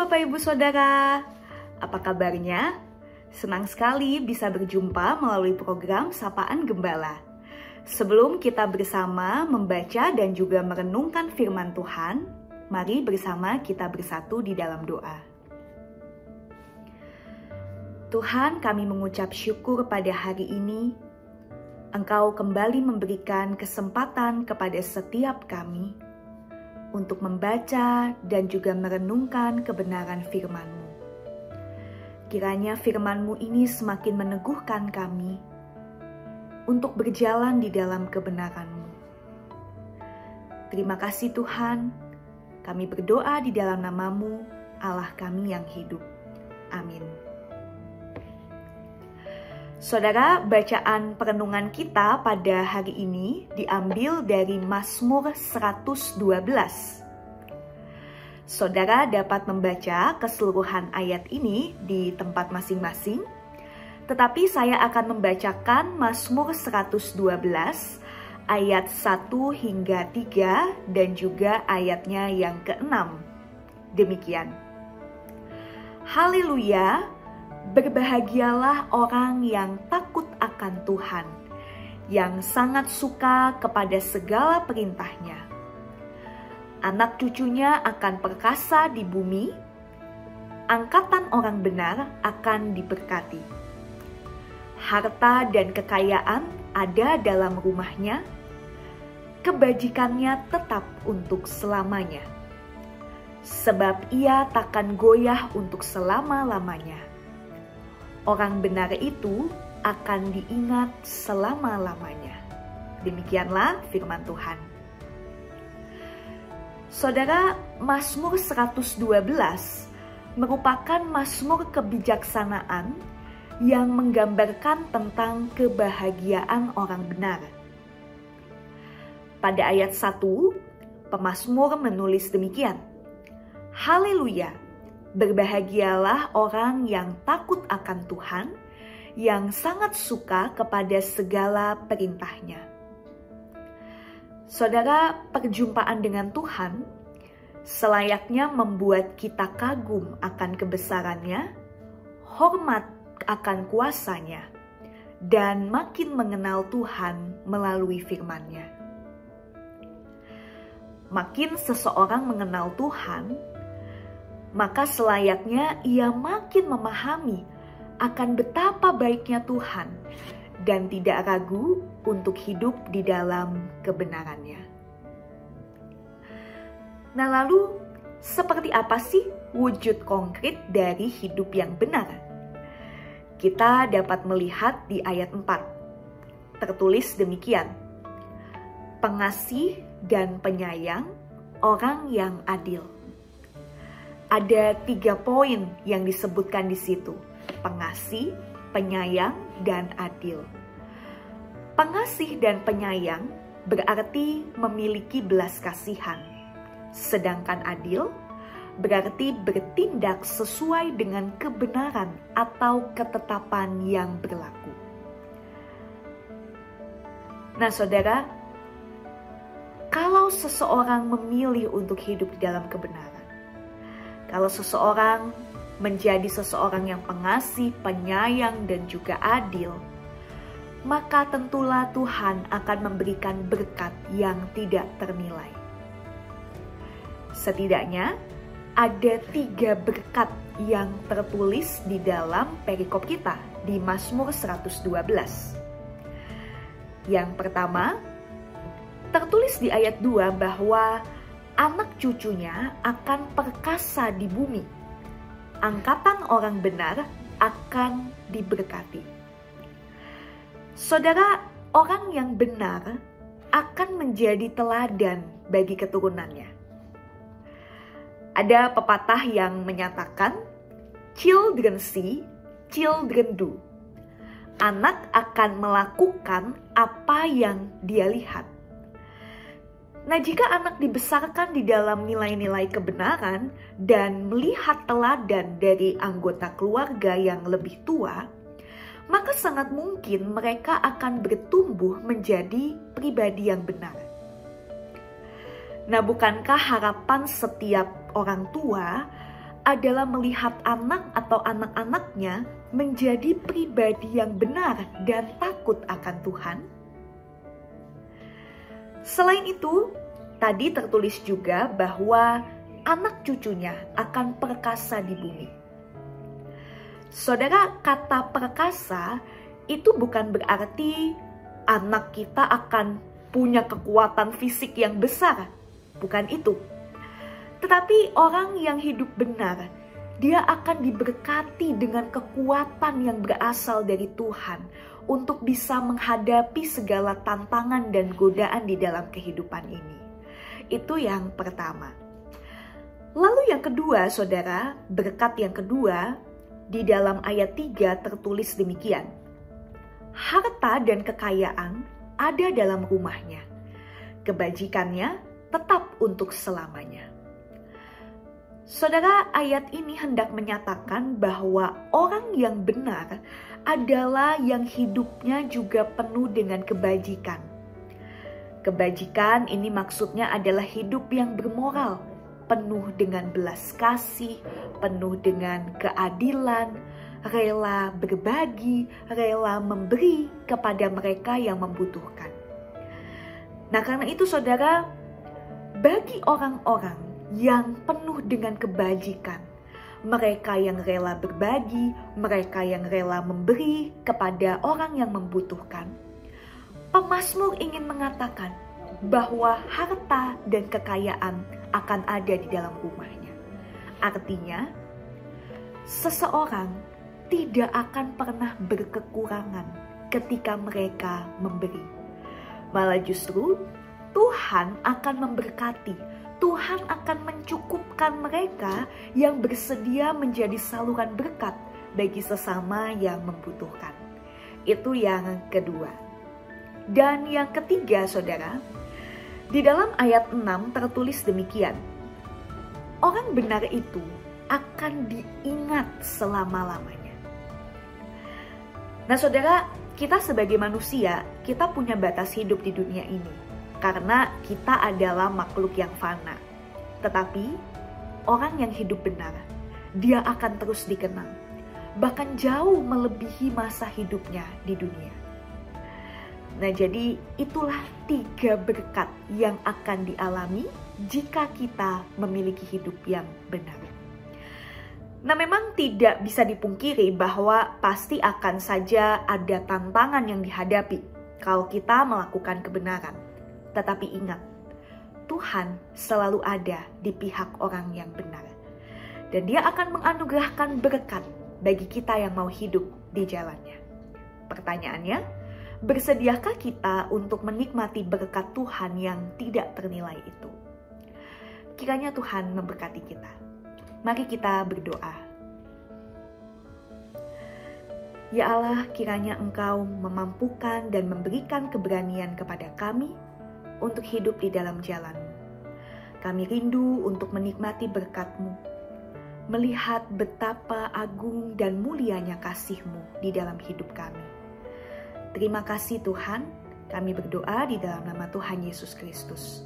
Bapak Ibu Saudara, apa kabarnya? Senang sekali bisa berjumpa melalui program Sapaan Gembala. Sebelum kita bersama membaca dan juga merenungkan firman Tuhan, mari bersama kita bersatu di dalam doa. Tuhan, kami mengucap syukur pada hari ini. Engkau kembali memberikan kesempatan kepada setiap kami untuk membaca dan juga merenungkan kebenaran firman-Mu. Kiranya firman-Mu ini semakin meneguhkan kami untuk berjalan di dalam kebenaran-Mu. Terima kasih Tuhan, kami berdoa di dalam nama-Mu, Allah kami yang hidup. Amin. Saudara, bacaan perenungan kita pada hari ini diambil dari Mazmur 112. Saudara dapat membaca keseluruhan ayat ini di tempat masing-masing, tetapi saya akan membacakan Mazmur 112 ayat 1 hingga 3 dan juga ayatnya yang ke-6. Demikian. Haleluya! Berbahagialah orang yang takut akan Tuhan, yang sangat suka kepada segala perintahnya. Anak cucunya akan perkasa di bumi, angkatan orang benar akan diberkati. Harta dan kekayaan ada dalam rumahnya, kebajikannya tetap untuk selamanya. Sebab ia takkan goyah untuk selama-lamanya. Orang benar itu akan diingat selama-lamanya. Demikianlah firman Tuhan. Saudara, Mazmur 112 merupakan mazmur kebijaksanaan yang menggambarkan tentang kebahagiaan orang benar. Pada ayat 1, pemazmur menulis demikian. Haleluya! Berbahagialah orang yang takut akan Tuhan, yang sangat suka kepada segala perintahnya. Saudara, perjumpaan dengan Tuhan selayaknya membuat kita kagum akan kebesarannya, hormat akan kuasanya, dan makin mengenal Tuhan melalui firman-Nya. Makin seseorang mengenal Tuhan, maka selayaknya ia makin memahami akan betapa baiknya Tuhan dan tidak ragu untuk hidup di dalam kebenarannya. Nah, lalu seperti apa sih wujud konkret dari hidup yang benar? Kita dapat melihat di ayat 4. Tertulis demikian. Pengasih dan penyayang, orang yang adil. Ada 3 poin yang disebutkan di situ. Pengasih, penyayang, dan adil. Pengasih dan penyayang berarti memiliki belas kasihan. Sedangkan adil berarti bertindak sesuai dengan kebenaran atau ketetapan yang berlaku. Nah, saudara, kalau seseorang memilih untuk hidup di dalam kebenaran, kalau seseorang menjadi seseorang yang pengasih, penyayang, dan juga adil, maka tentulah Tuhan akan memberikan berkat yang tidak ternilai. Setidaknya ada 3 berkat yang tertulis di dalam perikop kita di Mazmur 112. Yang pertama, tertulis di ayat 2 bahwa anak cucunya akan perkasa di bumi. Angkatan orang benar akan diberkati. Saudara, orang yang benar akan menjadi teladan bagi keturunannya. Ada pepatah yang menyatakan, children see, children do. Anak akan melakukan apa yang dia lihat. Nah, jika anak dibesarkan di dalam nilai-nilai kebenaran dan melihat teladan dari anggota keluarga yang lebih tua, maka sangat mungkin mereka akan bertumbuh menjadi pribadi yang benar. Nah, bukankah harapan setiap orang tua adalah melihat anak atau anak-anaknya menjadi pribadi yang benar dan takut akan Tuhan. Selain itu, tadi tertulis juga bahwa anak cucunya akan perkasa di bumi. Saudara, kata perkasa itu bukan berarti anak kita akan punya kekuatan fisik yang besar. Bukan itu. Tetapi orang yang hidup benar, dia akan diberkati dengan kekuatan yang berasal dari Tuhan untuk bisa menghadapi segala tantangan dan godaan di dalam kehidupan ini. Itu yang pertama. Lalu yang kedua, saudara, berkat yang kedua, di dalam ayat 3 tertulis demikian. Harta dan kekayaan ada dalam rumahnya. Kebajikannya tetap untuk selamanya. Saudara, ayat ini hendak menyatakan bahwa orang yang benar adalah yang hidupnya juga penuh dengan kebajikan. Kebajikan ini maksudnya adalah hidup yang bermoral, penuh dengan belas kasih, penuh dengan keadilan, rela berbagi, rela memberi kepada mereka yang membutuhkan. Nah, karena itu saudara, bagi orang-orang yang penuh dengan kebajikan, mereka yang rela berbagi, mereka yang rela memberi kepada orang yang membutuhkan, pemazmur ingin mengatakan bahwa harta dan kekayaan akan ada di dalam rumahnya. Artinya, seseorang tidak akan pernah berkekurangan ketika mereka memberi. Malah justru Tuhan akan memberkati, Tuhan akan mencukupkan mereka yang bersedia menjadi saluran berkat bagi sesama yang membutuhkan. Itu yang kedua. Dan yang ketiga, saudara, di dalam ayat 6 tertulis demikian. Orang benar itu akan diingat selama-lamanya. Nah, saudara, kita sebagai manusia, kita punya batas hidup di dunia ini. Karena kita adalah makhluk yang fana. Tetapi orang yang hidup benar, dia akan terus dikenang. Bahkan jauh melebihi masa hidupnya di dunia. Nah, jadi itulah 3 berkat yang akan dialami jika kita memiliki hidup yang benar. Nah, memang tidak bisa dipungkiri bahwa pasti akan saja ada tantangan yang dihadapi kalau kita melakukan kebenaran. Tetapi ingat, Tuhan selalu ada di pihak orang yang benar. Dan Dia akan menganugerahkan berkat bagi kita yang mau hidup di jalannya. Pertanyaannya, bersediakah kita untuk menikmati berkat Tuhan yang tidak ternilai itu? Kiranya Tuhan memberkati kita. Mari kita berdoa. Ya Allah, kiranya Engkau memampukan dan memberikan keberanian kepada kami untuk hidup di dalam jalan-Mu. Kami rindu untuk menikmati berkat-Mu, melihat betapa agung dan mulianya kasih-Mu di dalam hidup kami. Terima kasih Tuhan, kami berdoa di dalam nama Tuhan Yesus Kristus.